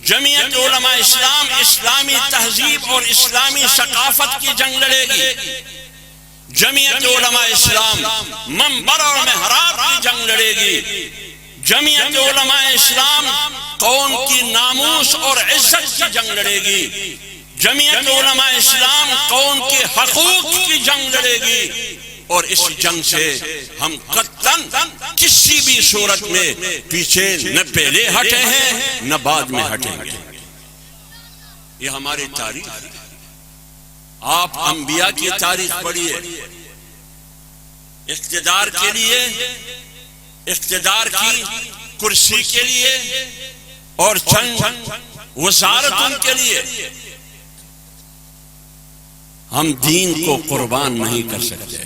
جمعیت علماء اسلام اسلامی تہذیب اور اسلامی ثقافت کی جنگ لڑے گی۔ جمعیت علماء اسلام منبر اور محراب کی جنگ لڑے گی۔ جمعیت علماء اسلام قوم کی ناموس اور عزت کی جنگ لڑے گی۔ جمعیت علماء اسلام قوم کے حقوق کی جنگ لڑے گی، اور اس جنگ سے ہم قطعاً کسی بھی صورت میں پیچھے نہ پہلے ہٹے ہیں نہ بعد میں ہٹیں گے۔ یہ ہماری تاریخ ہے۔ آپ انبیاء کی تاریخ پڑھیے، اقتدار کے لیے، اقتدار کی کرسی کے لیے اور چند وزارتوں کے لیے ہم دین کو قربان نہیں کر سکتے۔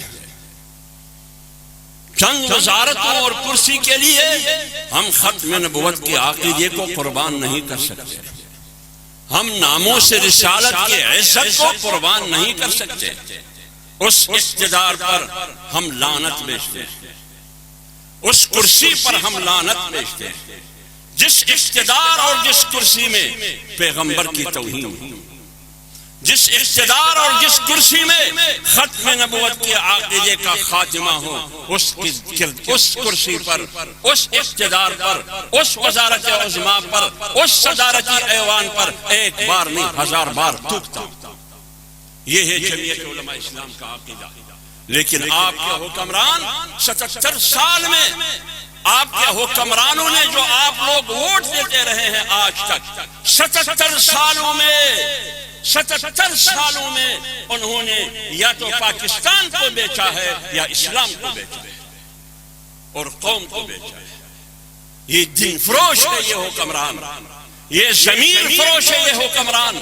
چند وزارتوں اور کرسی کے لیے ہم ختم نبوت کے عقیدے کو قربان نہیں کر سکتے۔ ہم ناموس رسالت کی عزت کو قربان نہیں کر سکتے۔ اس اقتدار پر ہم لعنت بیچتے ہیں، اس کرسی پر ہم لعنت بیچتے ہیں جس اقتدار اور جس کرسی میں پیغمبر کی توہین، جس اقتدار اور جس کرسی میں ختم نبوت کے عقیدے کا خاتمہ ہو، اس کرسی پر، اس اقتدار پر، اس وزارت عظمیٰ پر، اس صدارتی ایوان پر ایک بار نہیں 1000 بار تھوکتا۔ یہ ہے جمعیت علماء اسلام کا عقیدہ۔ لیکن آپ کے حکمران 77 سال میں، آپ کے حکمرانوں نے جو آپ لوگ ووٹ دیتے رہے ہیں آج تک، 77 سالوں میں انہوں نے یا تو پاکستان کو بیچا ہے یا اسلام کو بیچا ہے اور قوم کو بیچا ہے۔ یہ دین فروش ہے یہ حکمران، یہ زمین فروش ہے یہ حکمران،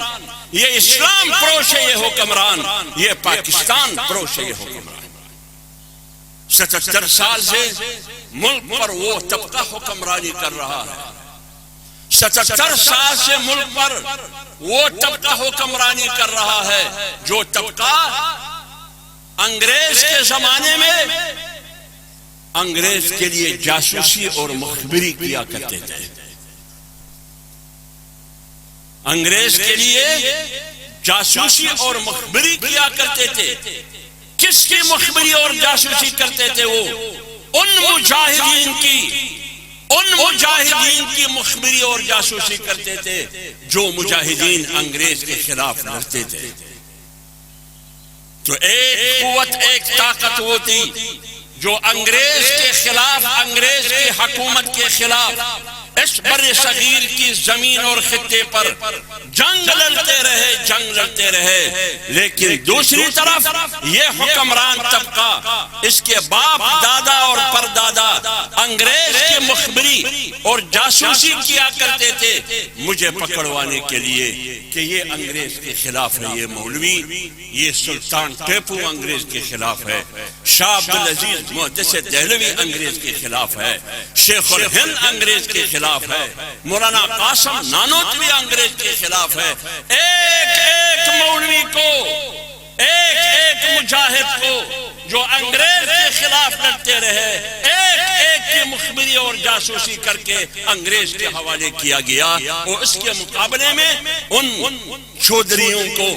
یہ اسلام فروش ہے یہ حکمران، یہ پاکستان فروش ہے یہ حکمران۔ 77 سال سے ملک پر وہ طبقہ حکمرانی کر رہا ہے۔ 77 سال سے ملک پر وہ طبقہ حکمرانی کر رہا ہے جو طبقہ انگریز کے زمانے میں انگریز کے لیے جاسوسی اور مخبری کیا کرتے تھے۔ انگریز کے لیے جاسوسی اور مخبری کیا کرتے تھے۔ کس کی مخبری اور جاسوسی کرتے تھے؟ وہ ان مجاہدین کی مخبری اور جاسوسی کرتے تھے جو مجاہدین انگریز کے خلاف لڑتے تھے۔ تو ایک قوت، ایک طاقت ہوتی جو انگریز کے خلاف، انگریز کی حکومت کے خلاف اس بر صغیر کی زمین اور خطے پر جنگ لڑتے رہے، لیکن دوسری طرف یہ حکمران طبقہ، اس کے باپ دادا اور پردادا انگریز کی مخبری اور جاسوسی کیا کرتے تھے مجھے پکڑوانے کے لیے کہ یہ انگریز کے خلاف ہے، یہ مولوی، یہ سلطان ٹیپو انگریز کے خلاف ہے، شاہ عبدالعزیز محدث دہلوی انگریز کے خلاف ہے، شیخ الہند انگریز کے خلاف ہے، مولانا قاسم نانوتوی انگریز کے خلاف ہے۔ ایک ایک مولوی کو، ایک ایک مجاہد کو جو انگریز کے خلاف لڑتے رہے، ایک ایک کی مخبری اور جاسوسی کر کے انگریز کے حوالے کیا گیا، اور اس کے مقابلے میں ان چودھریوں کو،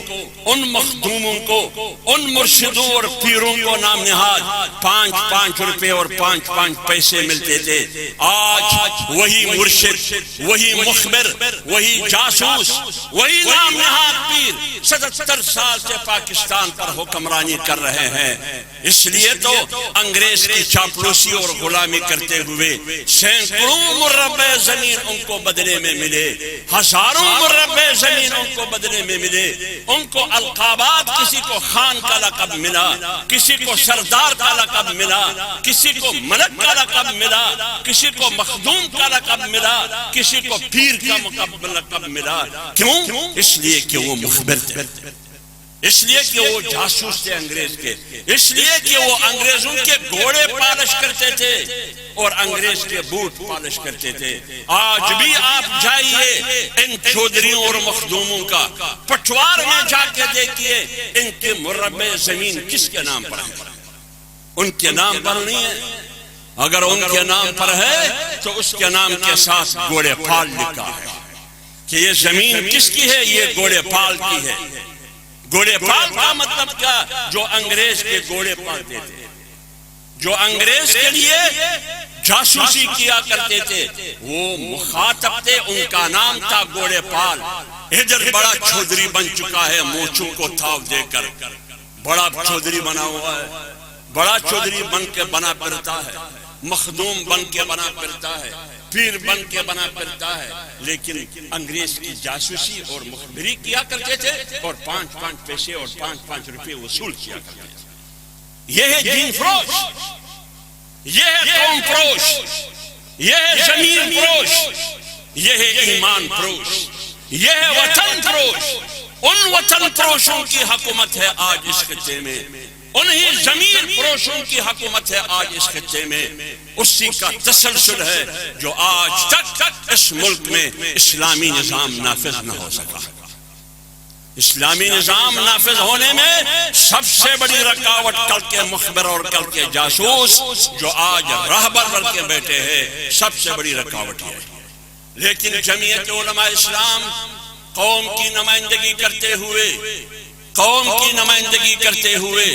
ان مخدوموں کو، ان مرشدوں اور پیروں کو نام نہاد 5 روپے اور 5 پیسے ملتے تھے۔ آج وہی مرشد، وہی مخبر، وہی جاسوس، وہی نام نہاد پیر 77 سال سے پاکستان پر حکمرانی کر رہے ہیں۔ اس لیے تو انگریز کی چاپلوسی اور غلامی کرتے ہوئے سینکڑوں مربع زمین ان کو بدلے میں ملے، ہزاروں مربع زمین ان کو بدلے میں ملے، ان کو القابات، کسی کو خان کا لقب ملا، کسی کو سردار کا لقب ملا، کسی کو ملک کا لقب ملا، کسی کو مخدوم کا لقب ملا، کسی کو پیر کا لقب ملا۔ کیوں؟ اس لیے کہ وہ مخبر تھے، اس لیے کہ وہ جاسوس تھے انگریز کے، اس لیے کہ وہ انگریزوں کے گھوڑے پالش کرتے تھے اور انگریز کے بوٹ پالش کرتے تھے۔ آج بھی آپ جائیے ان چودھریوں اور مخدوموں کا پٹوار میں جا کے دیکھیے، ان کے مربع زمین کس کے نام پر ہے؟ ان کے نام پر نہیں ہے۔ اگر ان کے نام پر ہے تو اس کے نام کے ساتھ گھوڑے پال لکھا ہے۔ کہ یہ زمین کس کی ہے؟ یہ گھوڑے پال کی ہے۔ گھوڑے پال کا مطلب کیا؟ جو انگریز کے گھوڑے پالتے تھے، جو انگریز کے لیے جاسوسی کیا کرتے تھے، وہ مخاطب تھے، ان کا نام تھا گھوڑے پال۔ ادھر بڑا چودھری بن چکا ہے، موچوں کو تھاو دے کر بڑا چودھری بنا ہوا ہے، بڑا چودھری بن کے بنا پھرتا ہے، مخدوم بن کے بنا پھرتا ہے، پیر بن کے بنا پھرتا ہے، لیکن انگریز کی جاسوسی اور مخبری کیا کرتے تھے اور 5 پیسے اور 5 روپے وصول کیا کرتے تھے۔ یہ ہے دین فروش، یہ ہے قوم فروش، یہ ہے زمین فروش، یہ ہے ایمان فروش، یہ ہے وطن فروش۔ ان وطن فروشوں کی حکومت ہے آج اس خطے میں، انہی زمین فروشوں کی حکومت ہے آج اس خطے میں۔ اسی کا تسلسل ہے جو آج تک اس ملک میں اسلامی نظام نافذ نہ ہو سکا۔ اسلامی نظام نافذ ہونے میں سب سے بڑی رکاوٹ کل کے مخبر اور کل کے جاسوس جو آج راہبر بن کے بیٹھے ہیں، سب سے بڑی رکاوٹ ہے۔ لیکن جمعیت علماء اسلام قوم کی نمائندگی کرتے ہوئے، قوم کی نمائندگی کرتے ہوئے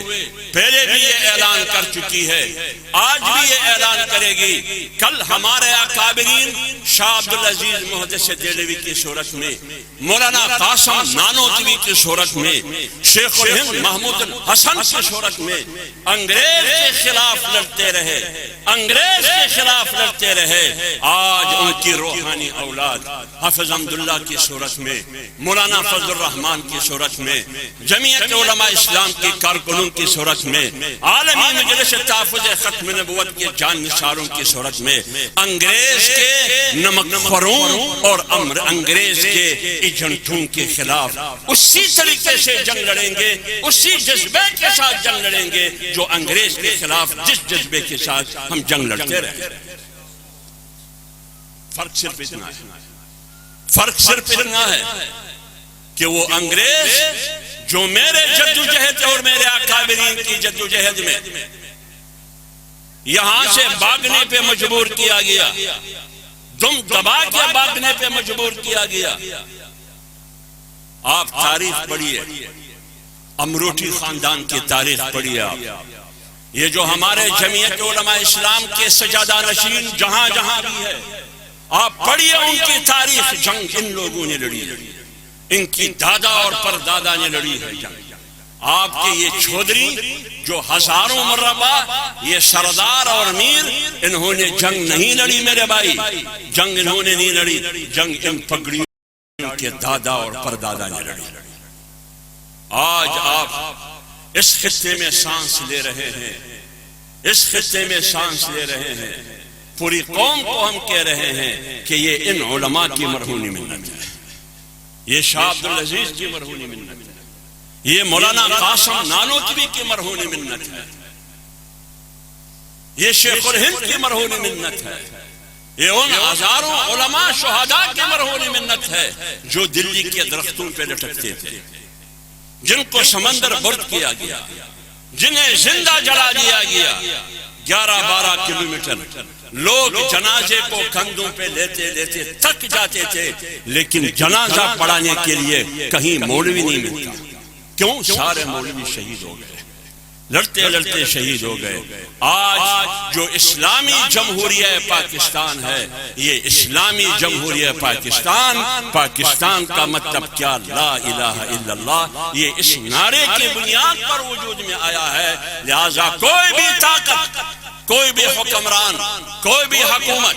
پہلے بھی یہ اعلان کر چکی ہے، آج بھی یہ اعلان کرے گی۔ کل ہمارے اکابرین شاہ عبدالعزیز محدث دہلوی کی صورت میں، مولانا قاسم نانوتوی کی صورت میں، شیخ الہند محمود الحسن کی صورت میں انگریز کے خلاف لڑتے رہے، انگریز کے خلاف لڑتے رہے۔ آج ان کی روحانی اولاد حافظ حمداللہ کی صورت میں، مولانا فضل الرحمان کی صورت میں، جمعیت علماء اسلام کی کارکنوں کی صورت میں، عالمی مجلس تحفظ ختم نبوت کے جان نثاروں کی صورت میں انگریز کے نمک خوروں اور انگریز کے ایجنٹوں کے خلاف اسی طریقے سے جنگ لڑیں گے، اسی جذبے کے ساتھ جنگ لڑیں گے جو انگریز کے خلاف جس جذبے کے ساتھ ہم جنگ لڑتے رہے۔ فرق صرف اتنا ہے، فرق صرف اتنا ہے کہ وہ انگریز جو میرے جدوجہد اور میرے اکابرین کی جدوجہد میں یہاں سے بھاگنے پہ مجبور کیا گیا، دم دبا کے بھاگنے پہ مجبور کیا گیا۔ آپ تاریخ پڑھیے، امروٹی خاندان کی تاریخ پڑھیے آپ، یہ جو ہمارے جمعیت علماء اسلام کے سجادہ نشین جہاں جہاں بھی ہے، آپ پڑھیے ان کی تاریخ۔ جنگ ان لوگوں نے لڑی، ان کی دادا اور پردادا نے لڑی ہے جنگ۔ آپ کے یہ چودھری جو ہزاروں مربع یہ سردار اور امیر، انہوں نے جنگ نہیں لڑی میرے بھائی، جنگ انہوں نے نہیں لڑی، جنگ ان پگڑیوں کے دادا اور پردادا نے لڑی۔ آج آپ اس خطے میں سانس لے رہے ہیں، اس خطے میں سانس لے رہے ہیں، پوری قوم کو ہم کہہ رہے ہیں کہ یہ ان علماء کی مرہونی منت ہے، یہ شاہ عبدالعزیز کی مرہونی منت ہے، یہ مولانا قاسم نانوتوی کی مرہونی منت ہے، یہ شیخ الہند کی مرہونی منت ہے، یہ ان ہزاروں علماء شہداء کی مرہونی منت ہے جو دلی کے درختوں پہ لٹکتے تھے، جن کو سمندر برد کیا گیا، جنہیں زندہ جلا دیا گیا۔ 11-12 کلومیٹر لوگ جنازے کو کندھوں پہ لیتے لیتے تھک جاتے تھے، لیکن جنازہ پڑھانے کے لیے کہیں مولوی نہیں ملتا۔ کیوں؟ سارے مولوی شہید ہو گئے، لڑتے لڑتے شہید ہو گئے۔ آج جو اسلامی جمہوریہ پاکستان ہے، یہ اسلامی جمہوریہ پاکستان، پاکستان کا مطلب کیا؟ لا الہ الا اللہ، یہ اس نعرے کی بنیاد پر وجود میں آیا ہے۔ لہذا کوئی بھی طاقت، کوئی بھی حکمران، کوئی بھی حکومت،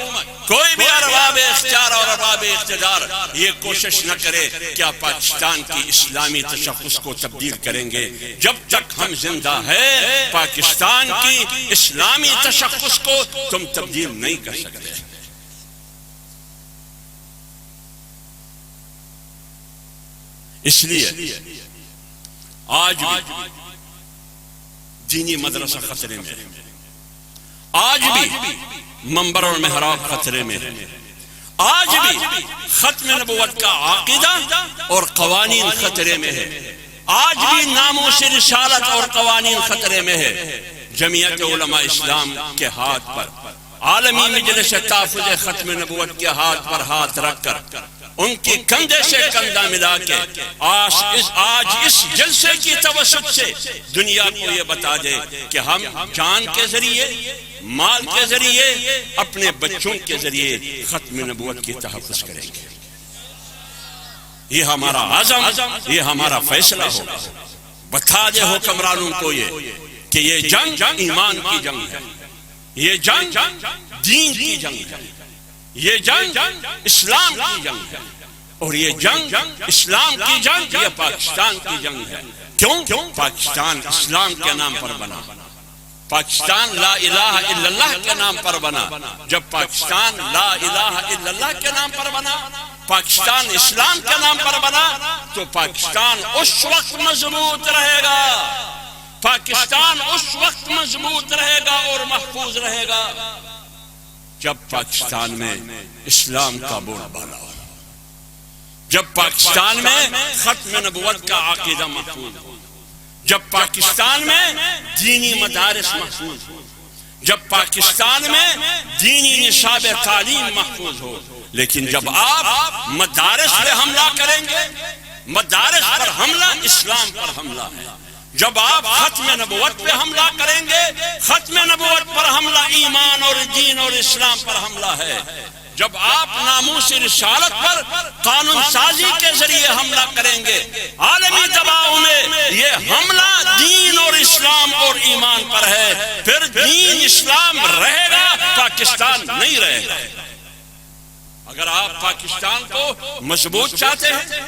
کوئی بھی ارباب اختیار اور ارباب اقتدار یہ کوشش نہ کرے کیا پاکستان کی اسلامی تشخص کو تبدیل کریں گے۔ جب تک ہم زندہ ہیں پاکستان کی اسلامی تشخص کو تم تبدیل نہیں کر سکتے۔ اس لیے آج بھی دینی مدرسہ خطرے میں ہے، آج بھی منبر اور محراب خطرے میں ہے، آج بھی ختم نبوت کا عقیدہ اور قوانین خطرے میں ہے، آج بھی ناموس رسالت اور قوانین خطرے میں ہے۔ جمعیت علماء اسلام کے ہاتھ پر، عالمی مجلس تحفظ ختم نبوت کے ہاتھ پر ہاتھ رکھ کر ان کی کندھے سے کندھا ملا کے آج اس جلسے کی توسط سے دنیا کو یہ بتا دے کہ ہم جان کے ذریعے، مال کے ذریعے، اپنے بچوں کے ذریعے ختم نبوت کی تحفظ کریں گے۔ یہ ہمارا عزم، یہ ہمارا فیصلہ ہوگا۔ بتا دے حکمرانوں کو یہ کہ یہ جنگ ایمان کی جنگ ہے، یہ جنگ دین کی جنگ ہے، یہ جنگ اسلام کی جنگ ہے، اور یہ جنگ اسلام کی جنگ یہ پاکستان کی جنگ ہے۔ کیوں؟ پاکستان اسلام کے نام پر بنا، پاکستان لا الہ الا اللہ کے نام پر بنا۔ جب پاکستان لا الہ الا اللہ کے نام پر بنا، پاکستان اسلام کے نام پر بنا، تو پاکستان اس وقت مضبوط رہے گا، پاکستان اس وقت مضبوط رہے گا اور محفوظ رہے گا جب پاکستان میں اسلام کا بول بالا ہو، جب پاکستان میں ختم نبوت کا عقیدہ محفوظ ہو، جب پاکستان میں دینی مدارس محفوظ ہو، جب پاکستان میں دینی نصاب تعلیم محفوظ ہو۔ لیکن جب آپ مدارس پہ حملہ کریں گے، مدارس پر حملہ اسلام پر حملہ ہے۔ جب آپ ختم نبوت پہ حملہ کریں گے، ختم نبوت پر حملہ ایمان اور دین اور اسلام پر حملہ ہے۔ جب آپ ناموس رسالت پر قانون سازی کے ذریعے حملہ کریں گے، عالمی دباؤ میں یہ حملہ دین اور اسلام اور ایمان پر ہے۔ پھر دین اسلام رہے گا، پاکستان نہیں رہے گا۔ اگر آپ پاکستان کو مضبوط چاہتے ہیں،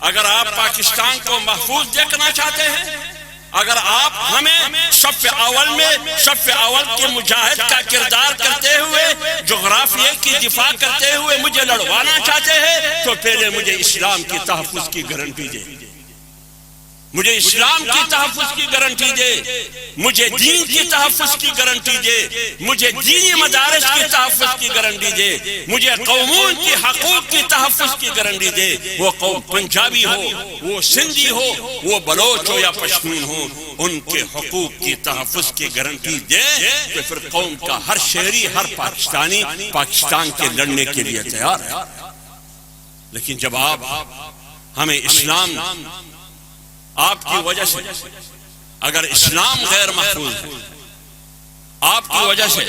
اگر آپ پاکستان کو محفوظ دیکھنا چاہتے ہیں، اگر آپ ہمیں صف اول میں صف اول کے مجاہد کا کردار کرتے ہوئے، جغرافیے کی دفاع کرتے ہوئے مجھے لڑوانا چاہتے ہیں، تو پہلے مجھے اسلام کی تحفظ کی گارنٹی دے، مجھے اسلام کی تحفظ کی گارنٹی دے، مجھے دین کی تحفظ کی گارنٹی دے، مجھے دینی مدارس کی تحفظ کی گارنٹی دے، مجھے قوموں کی حقوق کی تحفظ کی گارنٹی دے۔ وہ قوم پنجابی ہو، وہ سندھی ہو، وہ بلوچ ہو یا پشتون ہو، ان کے حقوق کی تحفظ کی گارنٹی دے، تو پھر قوم کا ہر شہری، ہر پاکستانی پاکستان کے لڑنے کے لیے تیار ہے۔ لیکن جب آپ ہمیں اسلام آپ کی وجہ سے، اگر اسلام غیر محفوظ ہے، آپ کی وجہ سے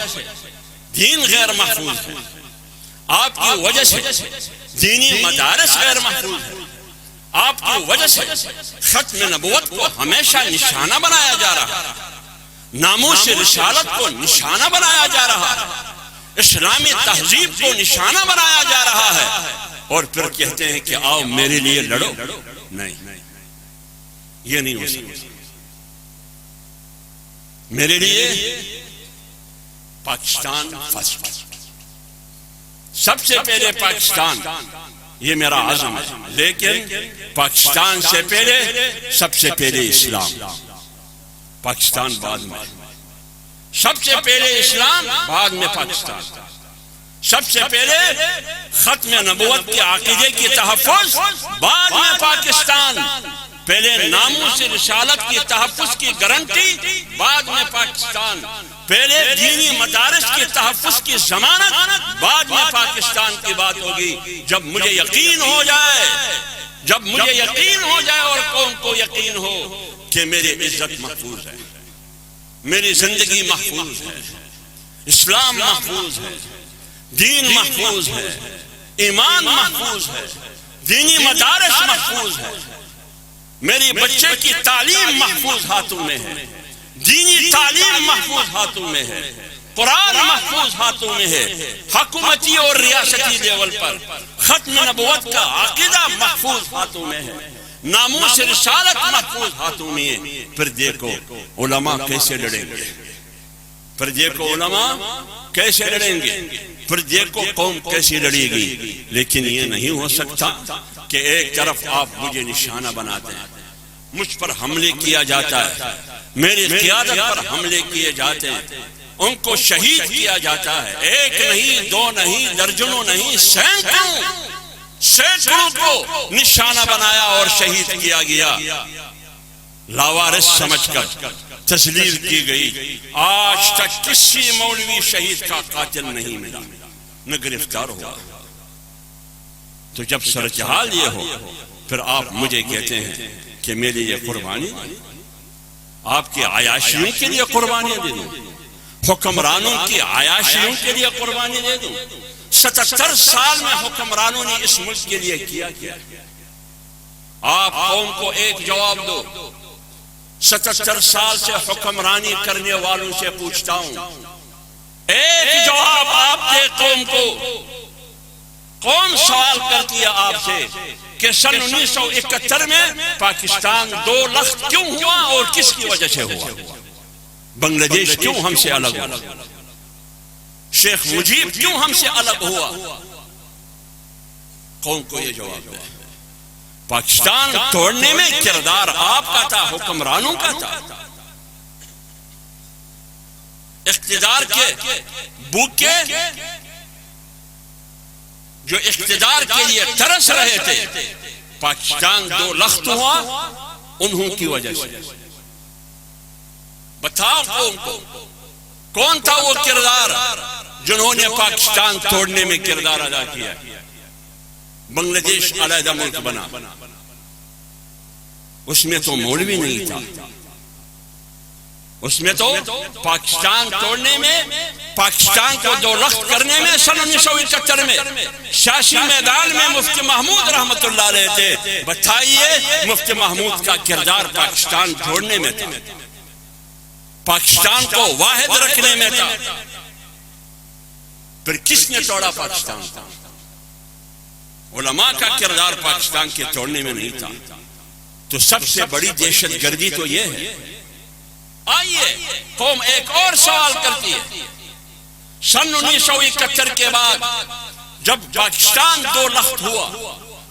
دین غیر محفوظ ہے، آپ کی وجہ سے دینی مدارس غیر محفوظ ہے، آپ کی وجہ سے ختم نبوت کو ہمیشہ نشانہ بنایا جا رہا ہے، ناموس رسالت کو نشانہ بنایا جا رہا ہے، اسلامی تہذیب کو نشانہ بنایا جا رہا ہے، اور پھر کہتے ہیں کہ آؤ میرے لیے لڑو۔ نہیں، یہ نہیں ہو سکتا۔ میرے لیے پاکستان فرسٹ، سب سے پہلے پاکستان، یہ میرا عزم ہے۔ لیکن پاکستان سے پہلے، سب سے پہلے اسلام، پاکستان بعد میں، سب سے پہلے اسلام بعد میں پاکستان، سب سے پہلے ختم نبوت کے عقیدے کی تحفظ بعد میں پاکستان، پہلے ناموس رسالت کی تحفظ کی گارنٹی بعد میں پاکستان، پہلے دینی مدارس کی تحفظ کی ضمانت بعد میں پاکستان کی بات ہوگی۔ جب مجھے یقین ہو جائے، جب مجھے یقین ہو جائے اور قوم کو یقین ہو کہ میری عزت محفوظ ہے، میری زندگی محفوظ ہے، اسلام محفوظ ہے، دین محفوظ ہے، ایمان محفوظ ہے، دینی مدارس محفوظ ہے، میری بچے کی تعلیم محفوظ ہاتھوں میں ہے، دینی تعلیم محفوظ ہاتھوں میں ہے، قرآن محفوظ ہاتھوں میں ہے، حکومتی اور ریاستی لیول پر ختم نبوت کا عقیدہ محفوظ ہاتھوں میں ہے، ناموس رسالت محفوظ ہاتھوں میں ہے۔ پھر دیکھو علماء کیسے لڑیں گے، پھر دیکھو علماء کیسے لڑیں گے، پھر دیکھو قوم کیسی لڑے گی۔ لیکن یہ نہیں ہو سکتا کہ ایک طرف آپ مجھے نشانہ بناتے ہیں، مجھ پر حملے کیا جاتا ہے، میری قیادت پر حملے کیے جاتے ہیں، ان کو شہید کیا جاتا ہے، ایک نہیں، دو نہیں، درجنوں نہیں، سینکڑوں کو نشانہ بنایا اور شہید کیا گیا، لاوارث سمجھ کر تذلیل کی گئی۔ آج تک کسی مولوی شہید کا قاتل نہیں ملا، نہ گرفتار ہوا۔ تو جب صورتحال یہ ہو پھر آپ مجھے کہتے ہیں کہ میرے لیے قربانی، آپ کی عیاشیوں کے لیے قربانی دے دوں، حکمرانوں کی عیاشیوں کے لیے قربانی دے دوں؟ 77 سال میں حکمرانوں نے اس ملک کے لیے کیا کیا؟ آپ قوم کو ایک جواب دو۔ 77 سال سے حکمرانی کرنے والوں سے پوچھتا ہوں، ایک جواب آپ دے قوم کو۔ قوم سوال کرتی ہے آپ سے کہ سن 1971 میں پاکستان 2 لخت کیوں ہوا اور کس کی وجہ سے ہوا؟ بنگلہ دیش کیوں ہم سے الگ ہوا؟ شیخ مجیب کیوں ہم سے الگ ہوا؟ قوم کو یہ جواب دے۔ پاکستان توڑنے میں کردار آپ کا تھا، حکمرانوں کا تھا۔ اقتدار کے بھوکے جو اقتدار کے لیے ترس رہے تھے، پاکستان 2 لخت ہوا انہوں کی وجہ سے۔ بتاؤ قوم کو کون تھا وہ کردار جنہوں نے پاکستان توڑنے میں کردار ادا کیا؟ بنگلہ دیش علیحدہ ملک بنا، اس میں تو مولوی نہیں تھا، اس میں تو پاکستان توڑنے میں، پاکستان کو 2 لخت کرنے میں سن 1971 میں سیاسی میدان میں مفتی محمود رحمت اللہ علیہ تھے۔ بتائیے مفتی محمود کا کردار پاکستان توڑنے میں تھا، پاکستان کو واحد رکھنے میں تھا، پھر کس نے توڑا پاکستان؟ علماء کا کردار پاکستان کے توڑنے میں نہیں تھا۔ تو سب سے بڑی دہشت گردی تو یہ ہے۔ آئیے قوم ایک اور سوال کرتی ہے، سن 1971 کے بعد جب پاکستان 2 لخت ہوا،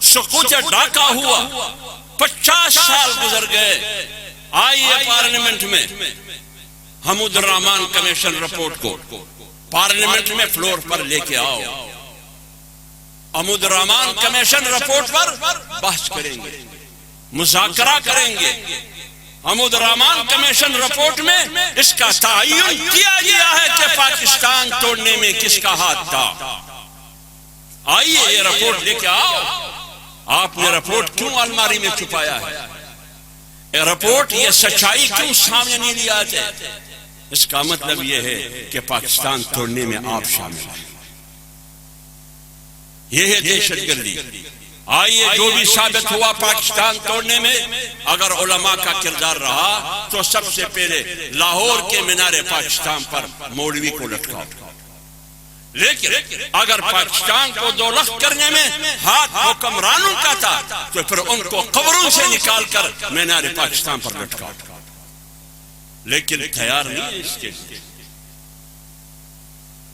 سقوط ڈھاکہ ہوا، 50 سال گزر گئے، آئیے پارلیمنٹ میں حمود الرحمان کمیشن رپورٹ کو پارلیمنٹ میں فلور پر لے کے آؤ، حمود الرحمان کمیشن رپورٹ پر بحث کریں گے، مذاکرہ کریں گے۔ حمود الرحمان کمیشن رپورٹ میں اس کا تعین کیا گیا ہے کہ پاکستان توڑنے میں کس کا ہاتھ تھا۔ آئیے یہ رپورٹ لے کے آؤ۔ آپ نے رپورٹ کیوں الماری میں چھپایا ہے؟ یہ رپورٹ، یہ سچائی کیوں سامنے نہیں لے آتے؟ اس کا مطلب یہ ہے کہ پاکستان توڑنے میں آپ شامل ہیں۔ یہ ہے دہشت گردی۔ آئیے جو بھی ثابت ہوا پاکستان توڑنے میں، اگر علماء کا کردار رہا تو سب سے پہلے لاہور کے مینار پاکستان پر مولوی کو لٹکاؤ۔ لیکن اگر پاکستان کو 2 لخت کرنے میں ہاتھ حکمرانوں کا تھا تو پھر ان کو قبروں سے نکال کر مینار پاکستان پر لٹکاؤ۔ لیکن تیار نہیں ہے اس کے لیے۔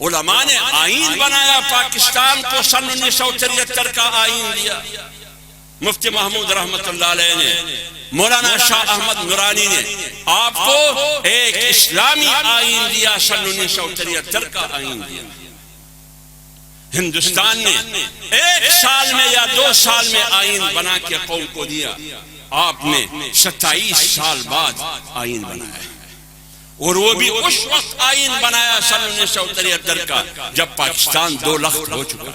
علماء نے آئین بنایا پاکستان کو، سن 1973 کا آئین دیا مفتی محمود رحمت اللہ علیہ نے، مولانا شاہ احمد نورانی نے آپ کو ایک اسلامی آئین دیا، سن 1973 کا آئین دیا۔ ہندوستان نے 1 سال میں یا 2 سال میں آئین بنا کے قوم کو دیا، آپ نے 27 سال بعد آئین بنایا، اور وہ بھی اس وقت آئین بنایا سن 1973 کا جب پاکستان 2 لخت ہو چکا۔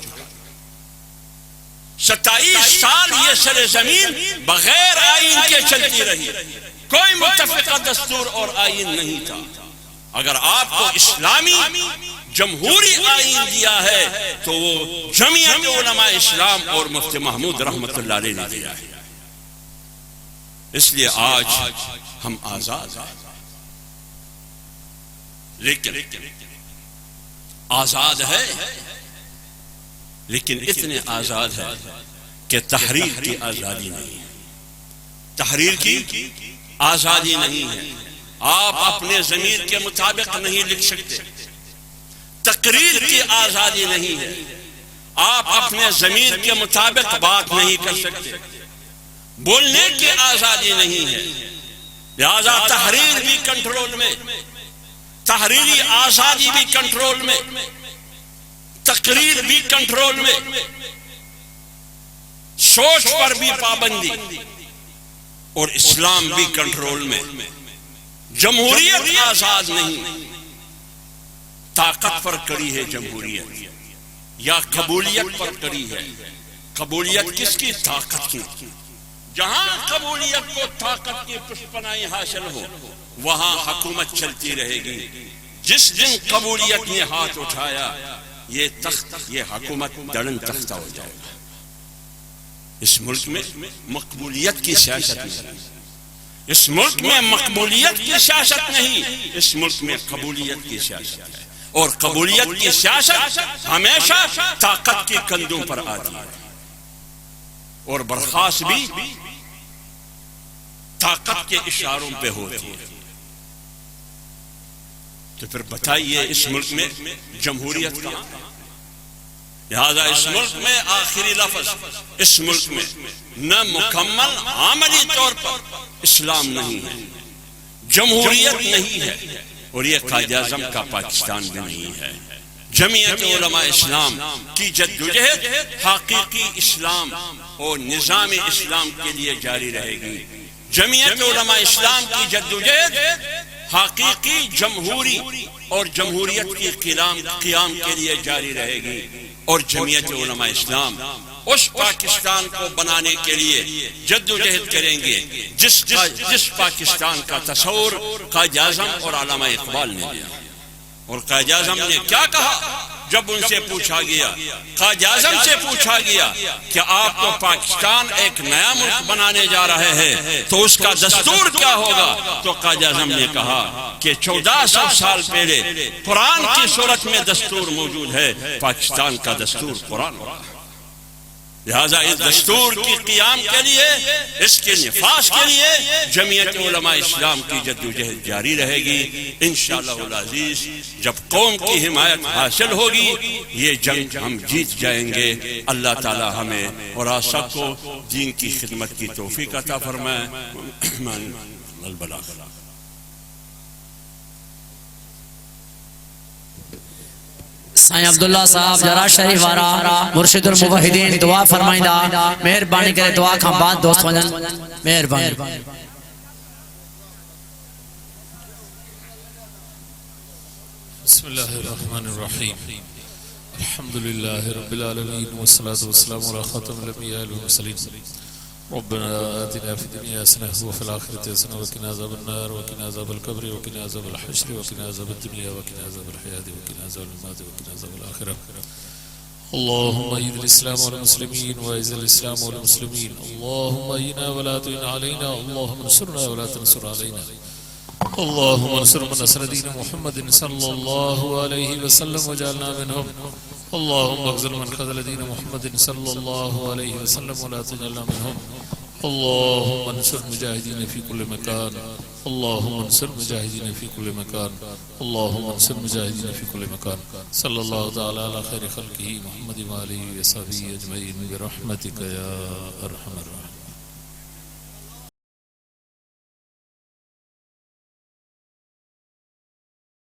27 سال یہ سرزمین بغیر آئین کے چلتی رہی، کوئی متفقہ دستور اور آئین نہیں تھا۔ اگر آپ کو اسلامی جمہوری آئین دیا ہے تو وہ جمعیت علماء اسلام اور مفتی محمود رحمت اللہ علیہ نے دیا ہے۔ اس لیے آج ہم آزاد ہیں، لیکن آزاد ہے، لیکن اتنے آزاد ہے کہ تحریر کی آزادی نہیں ہے، تحریر کی آزادی نہیں ہے۔ آپ اپنے ضمیر کے مطابق نہیں لکھ سکتے، تقریر کی آزادی نہیں ہے، آپ اپنے ضمیر کے مطابق بات نہیں کر سکتے، بولنے کی آزادی نہیں ہے، لہذا تحریر بھی کنٹرول میں، تحریری آزادی بھی کنٹرول میں، تقریر بھی کنٹرول میں، سوچ پر بھی پابندی، اور اسلام بھی کنٹرول میں۔ جمہوریت آزاد نہیں، طاقت پر کڑی ہے جمہوریت، یا قبولیت پر کڑی ہے۔ قبولیت کس کی؟ طاقت کی. جہاں قبولیت کو طاقت کی پشپنائی حاصل ہو وہاں حکومت چلتی رہے گی. جس دن قبولیت نے ہاتھ اٹھایا یہ تخت، یہ حکومت دڑن تختہ ہو جائے گا. اس ملک میں مقبولیت کی سیاست نہیں، اس ملک میں مقبولیت کی سیاست نہیں، اس ملک میں قبولیت کی سیاست ہے. اور قبولیت کی سیاست ہمیشہ طاقت کے کندھوں پر آتی ہے اور برخاست بھی طاقت کے اشاروں پہ ہوتی ہے. تو پھر بتائیے اس ملک میں جمہوریت کہاں؟ لہذا اس ملک میں آخری لفظ، اس ملک میں نہ مکمل عملی طور پر اسلام نہیں ہے، جمہوریت نہیں ہے، اور یہ قائد اعظم کا پاکستان بھی نہیں ہے. جمعیت علماء اسلام کی جدوجہد حقیقی اسلام اور نظام اسلام کے لیے جاری رہے گی. جمعیت علماء اسلام کی جدوجہد حقیقی جمہوری اور جمہوریت کی قیام کے لیے جاری رہے گی. اور جمعیت علماء اسلام اس پاکستان کو بنانے کے لیے جدوجہد کریں گے جس پاکستان کا تصور قائد اعظم اور علامہ اقبال نے دیا. اور قائد اعظم نے کیا کہا جب ان سے پوچھا گیا، قائد اعظم سے پوچھا گیا کہ آپ تو پاکستان ایک نیا ملک بنانے جا رہے ہیں تو اس کا دستور کیا ہوگا؟ تو قائد اعظم نے کہا کہ 1400 سال پہلے قرآن کی صورت میں دستور موجود ہے، پاکستان کا دستور قرآن ہوگا. لہذا اس دستور کی قیام کے لیے، اس کے نفاذ کے لیے جمعیت علماء اسلام کی جدوجہد جاری رہے گی. انشاءاللہ العزیز جب قوم کی حمایت حاصل ہوگی یہ جنگ ہم جیت جائیں گے. اللہ تعالی ہمیں اور آپ سب کو دین کی خدمت کی توفیق عطا فرمائے. سائیں عبداللہ صاحب جرا شریف وارا مرشد الموحدین دعا فرمائندہ مہربانی کرے دعا کھا بعد دوست وجن مہربانی. بسم اللہ الرحمن الرحیم. الحمدللہ رب العالمین والصلاة والسلام علی خاتم الانبیاء والمرسلین. ربنا آتنا في الدنيا حسنة وفي الآخرة حسنة وقنا عذاب النار وقنا عذاب القبر وقنا عذاب الحشر وقنا عذاب الدنيا وقنا عذاب الحياة وقنا عذاب الممات وقنا عذاب الآخرة. اللهم أيد الإسلام والمسلمين وأعز الإسلام والمسلمين. اللهم أيدنا ولا تعن علينا. اللهم انصرنا ولا تنصر علينا. اللهم انصر من نصر دين محمد صلى الله عليه وسلم وجعلنا منهم. اللهم اغفر من خذل دين محمد صلى الله عليه وسلم ولا تجعلنا منهم. اللهم انصر مجاهدين في كل مكان. اللهم انصر مجاهدين في كل مكان. اللهم انصر مجاهدين في كل مكان. صلى الله تعالى على خير خلقه محمد وآله وصحبه أجمعين برحمتك يا أرحم الراحمين.